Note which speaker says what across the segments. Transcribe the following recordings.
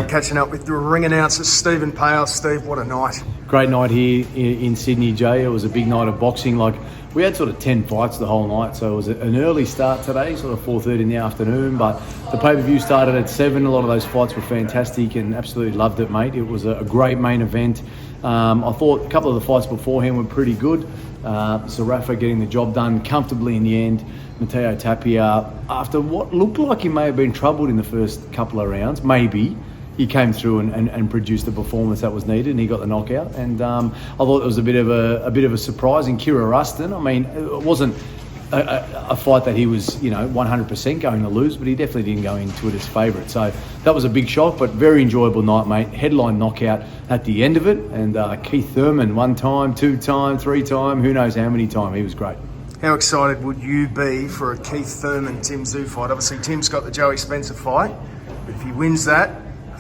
Speaker 1: catching up with the ring announcer, Stephen Peios. Steve, what a night.
Speaker 2: Great night here in Sydney, Jay. It was a big night of boxing. We had sort of 10 fights the whole night, so it was an early start today, sort of 4:30 in the afternoon, but the pay-per-view started at 7. A lot of those fights were fantastic and absolutely loved it, mate. It was a great main event. I thought a couple of the fights beforehand were pretty good. Rafa getting the job done comfortably in the end. Matteo Tapia, after what looked like he may have been troubled in the first couple of rounds, maybe, he came through and produced the performance that was needed, and he got the knockout. And I thought it was a bit of a surprise in Kira Rustin. I mean, it wasn't a fight that he was 100% going to lose, but he definitely didn't go into it as favourite. So that was a big shock, but very enjoyable night, mate. Headline knockout at the end of it, and Keith Thurman 1 time, 2 time, 3 time, who knows how many time. He was great.
Speaker 1: How excited would you be for a Keith Thurman-Tim Tszyu fight? Obviously, Tim's got the Joey Spencer fight, but if he wins that,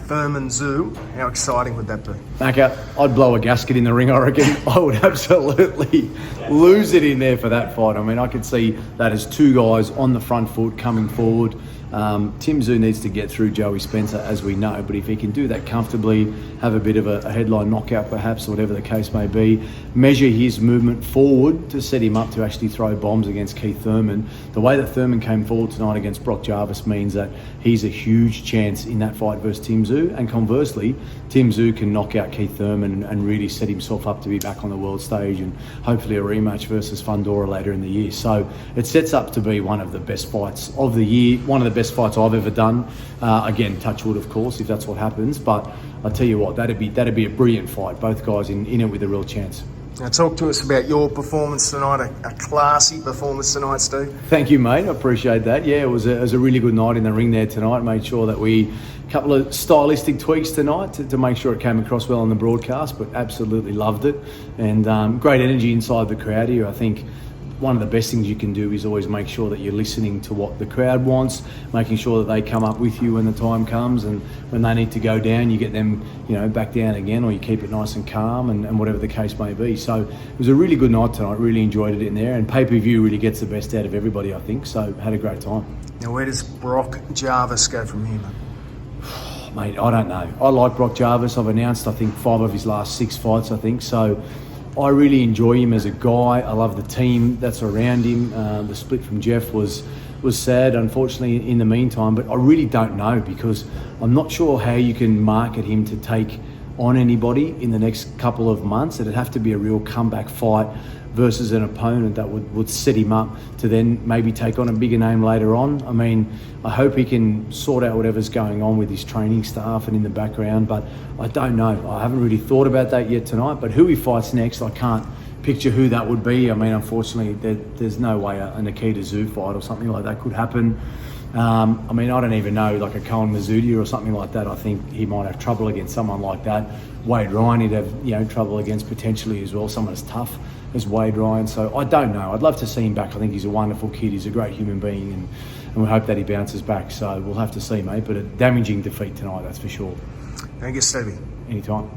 Speaker 1: Thurman Tszyu, how exciting would that be?
Speaker 2: Macca, I'd blow a gasket in the ring, I reckon. I would absolutely lose it in there for that fight. I mean, I could see that as two guys on the front foot coming forward. Tim Tszyu needs to get through Joey Spencer, as we know, but if he can do that comfortably, have a bit of a headline knockout perhaps, or whatever the case may be, measure his movement forward to set him up to actually throw bombs against Keith Thurman. The way that Thurman came forward tonight against Brock Jarvis means that he's a huge chance in that fight versus Tim Tszyu, and conversely, Tim Tszyu can knock out Keith Thurman and really set himself up to be back on the world stage, and hopefully a rematch versus Fundora later in the year. So it sets up to be one of the best fights of the year, one of the best fights I've ever done. Again, touch wood, of course, if that's what happens. But I tell you what, that'd be a brilliant fight. Both guys in it with a real chance.
Speaker 1: Now, talk to us about your performance tonight. A classy performance tonight, Steve.
Speaker 2: Thank you, mate. I appreciate that. Yeah, it was a really good night in the ring there tonight. Made sure that a couple of stylistic tweaks tonight to make sure it came across well on the broadcast, but absolutely loved it. And great energy inside the crowd here. I think one of the best things you can do is always make sure that you're listening to what the crowd wants, making sure that they come up with you when the time comes, and when they need to go down, you get them, back down again, or you keep it nice and calm, and whatever the case may be. So it was a really good night tonight. Really enjoyed it in there, and pay-per-view really gets the best out of everybody, I think. So had a great time.
Speaker 1: Now, where does Brock Jarvis go from here, mate?
Speaker 2: Mate, I don't know. I like Brock Jarvis. I've announced, I think, 5 of his last 6 fights, I think. So I really enjoy him as a guy. I love the team that's around him. The split from Jeff was sad, unfortunately, in the meantime. But I really don't know, because I'm not sure how you can market him to take on anybody in the next couple of months. It'd have to be a real comeback fight versus an opponent that would set him up to then maybe take on a bigger name later on. I mean, I hope he can sort out whatever's going on with his training staff and in the background, but I don't know. I haven't really thought about that yet tonight, but who he fights next, I can't picture who that would be. I mean, unfortunately, there's no way a Nikita Tszyu fight or something like that could happen. I mean, I don't even know, like a Cohen Mazzuti or something like that. I think he might have trouble against someone like that. Wade Ryan, he'd have trouble against potentially as well, someone as tough as Wade Ryan. So I don't know. I'd love to see him back. I think he's a wonderful kid. He's a great human being, and we hope that he bounces back. So we'll have to see, mate. But a damaging defeat tonight, that's for sure.
Speaker 1: Thank you, Stevie.
Speaker 2: Anytime.